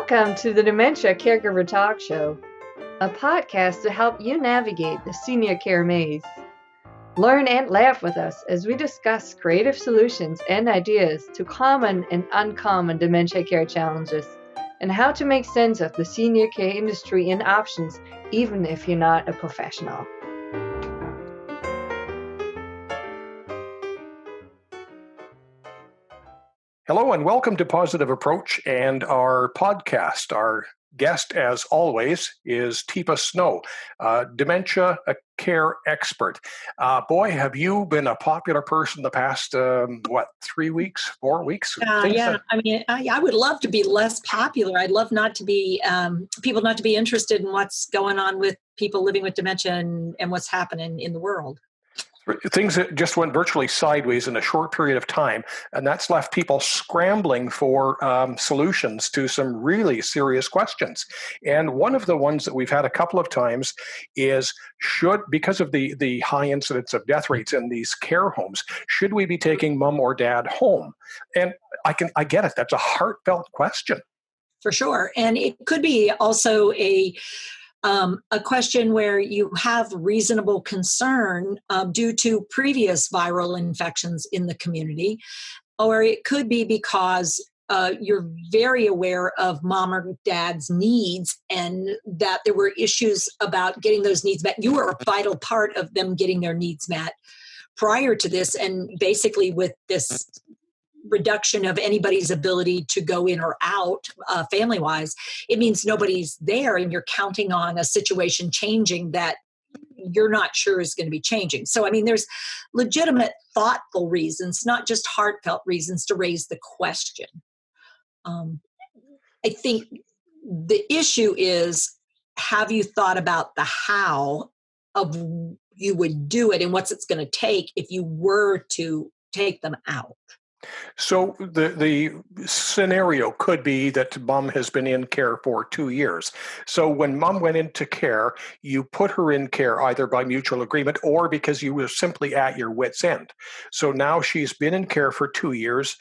Welcome to the Dementia Caregiver Talkshow, a podcast to help you navigate the senior care maze. Learn and laugh with us as we discuss creative solutions and ideas to common and uncommon dementia care challenges and how to make sense of the senior care industry and options, even if you're not a professional. Hello and welcome to Positive Approach and our podcast. Our guest, as always, is Teepa Snow, dementia care expert. Boy, have you been a popular person the past, 3 weeks, 4 weeks? I would love to be less popular. I'd love not to be, people not to be interested in what's going on with people living with dementia and what's happening in the world. Things that just went virtually sideways in a short period of time, and that's left people scrambling for solutions to some really serious questions. And one of the ones that we've had a couple of times is, because of the high incidence of death rates in these care homes, should we be taking mom or dad home? And I get it. That's a heartfelt question. For sure. And it could be also a question where you have reasonable concern due to previous viral infections in the community, or it could be because you're very aware of mom or dad's needs and that there were issues about getting those needs met. You were a vital part of them getting their needs met prior to this, and basically with this reduction of anybody's ability to go in or out family-wise, it means nobody's there and you're counting on a situation changing that you're not sure is going to be changing. So, there's legitimate, thoughtful reasons, not just heartfelt reasons to raise the question. I think the issue is, have you thought about the how of you would do it and what's it's going to take if you were to take them out? So the scenario could be that mom has been in care for 2 years. So when mom went into care, you put her in care either by mutual agreement or because you were simply at your wit's end. So now she's been in care for 2 years.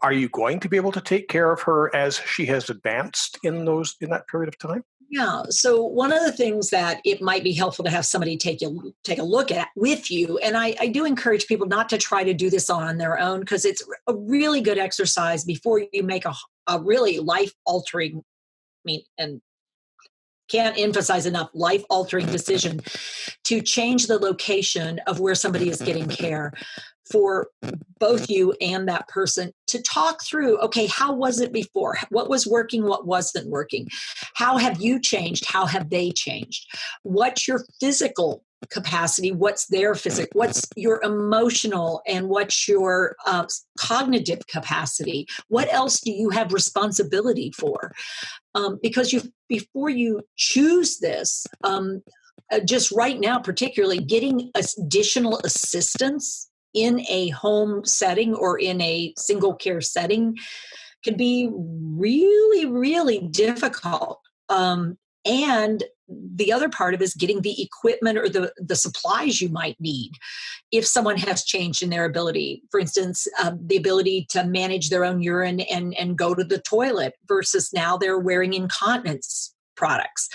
Are you going to be able to take care of her as she has advanced in that period of time? Yeah. So one of the things that it might be helpful to have somebody take a look at with you, and I do encourage people not to try to do this on their own, because it's a really good exercise before you make a really life-altering, and can't emphasize enough, life-altering decision to change the location of where somebody is getting care for both you and that person, to talk through, okay, how was it before? What was working? What wasn't working? How have you changed? How have they changed? What's your physical capacity? What's their physical? What's your emotional and what's your cognitive capacity? What else do you have responsibility for? Because before you choose this, just right now, particularly getting additional assistance in a home setting or in a single care setting can be really, really difficult. And the other part of it is getting the equipment or the supplies you might need if someone has changed in their ability. For instance, the ability to manage their own urine and go to the toilet versus now they're wearing incontinence products,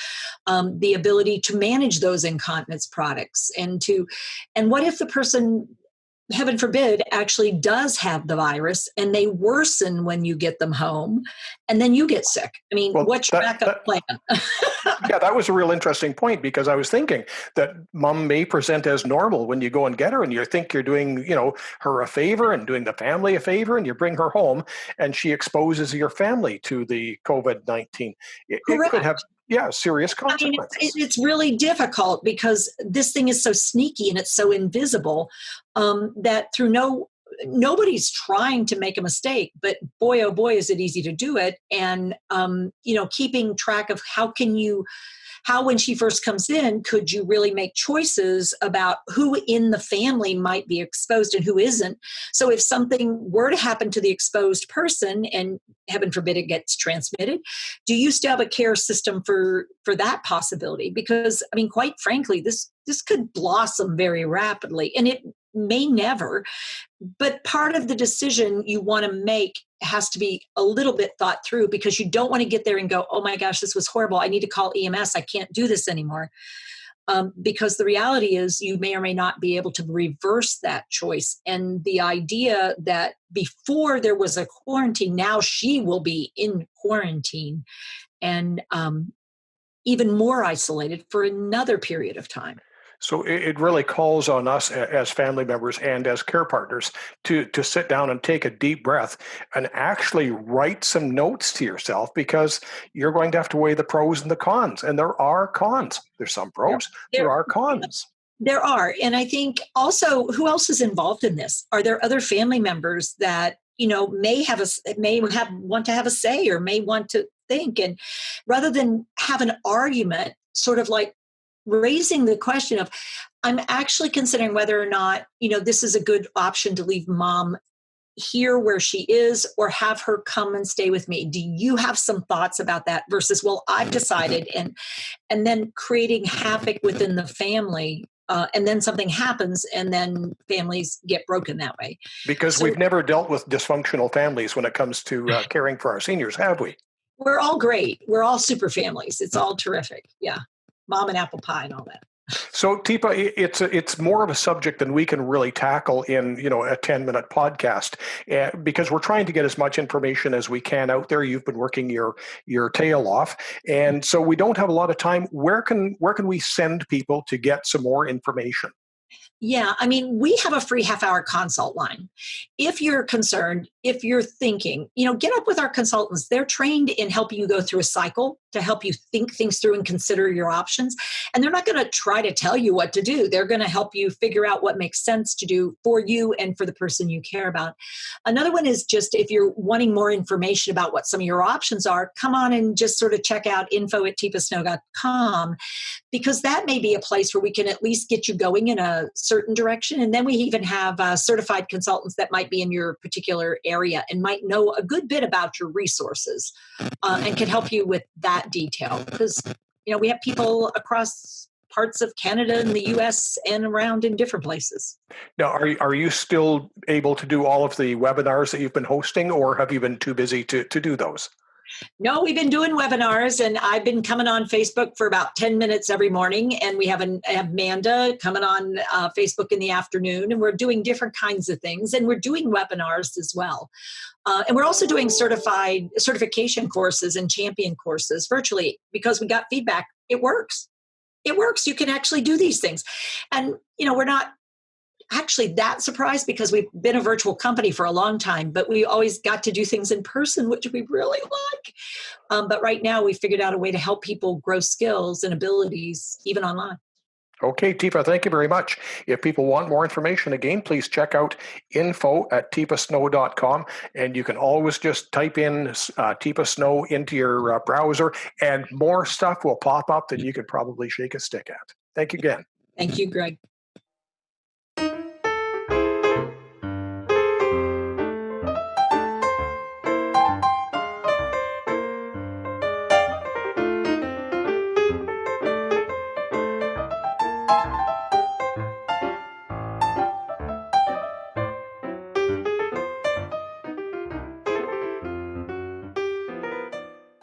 the ability to manage those incontinence products, and what if the person, heaven forbid, actually does have the virus and they worsen when you get them home and then you get sick? What's your backup plan? Yeah, that was a real interesting point, because I was thinking that mom may present as normal when you go and get her, and you think you're doing, her a favor and doing the family a favor, and you bring her home and she exposes your family to the COVID-19. It could have serious consequences. It's really difficult because this thing is so sneaky and it's so invisible that nobody's trying to make a mistake, but boy, oh boy, is it easy to do it. And, keeping track of how when she first comes in, could you really make choices about who in the family might be exposed and who isn't? So if something were to happen to the exposed person, and heaven forbid it gets transmitted, do you still have a care system for that possibility? Because, quite frankly, this could blossom very rapidly. And may never. But part of the decision you want to make has to be a little bit thought through, because you don't want to get there and go, oh my gosh, this was horrible. I need to call EMS. I can't do this anymore. Because the reality is you may or may not be able to reverse that choice. And the idea that before there was a quarantine, now she will be in quarantine and even more isolated for another period of time. So it really calls on us as family members and as care partners to sit down and take a deep breath and actually write some notes to yourself, because you're going to have to weigh the pros and the cons. And there are cons. There's some pros. There are cons. There are. And I think also, who else is involved in this? Are there other family members that, may want to have a say or may want to think? And rather than have an argument, sort of like raising the question of, I'm actually considering whether or not, this is a good option to leave mom here where she is or have her come and stay with me. Do you have some thoughts about that? Versus, well, I've decided, and then creating havoc within the family. And then something happens and then families get broken that way. Because we've never dealt with dysfunctional families when it comes to caring for our seniors, have we? We're all great. We're all super families. It's all terrific. Yeah. Mom and apple pie and all that. So, Teepa, it's more of a subject than we can really tackle in a 10-minute podcast, because we're trying to get as much information as we can out there. You've been working your tail off, and so we don't have a lot of time. Where can we send people to get some more information? Yeah, I mean, we have a free half-hour consult line. If you're concerned, if you're thinking, get up with our consultants. They're trained in helping you go through a cycle to help you think things through and consider your options. And they're not going to try to tell you what to do. They're going to help you figure out what makes sense to do for you and for the person you care about. Another one is just, if you're wanting more information about what some of your options are, come on and just sort of check out info@teepasnow.com, because that may be a place where we can at least get you going in a certain direction. And then we even have certified consultants that might be in your particular area and might know a good bit about your resources and can help you with that detail. Because, we have people across parts of Canada and the US and around in different places. Now, are you still able to do all of the webinars that you've been hosting, or have you been too busy to do those? No, we've been doing webinars, and I've been coming on Facebook for about 10 minutes every morning. And we have Amanda coming on Facebook in the afternoon, and we're doing different kinds of things. And we're doing webinars as well. And we're also doing certification courses and champion courses virtually, because we got feedback. It works. It works. You can actually do these things. And, we're not actually that surprised, because we've been a virtual company for a long time, but we always got to do things in person, which we really like. But right now we figured out a way to help people grow skills and abilities even online. Okay, Teepa, thank you very much. If people want more information, again, please check out info@teepasnow.com, and you can always just type in Teepa Snow into your browser, and more stuff will pop up that you could probably shake a stick at. Thank you again. Thank you, Greg.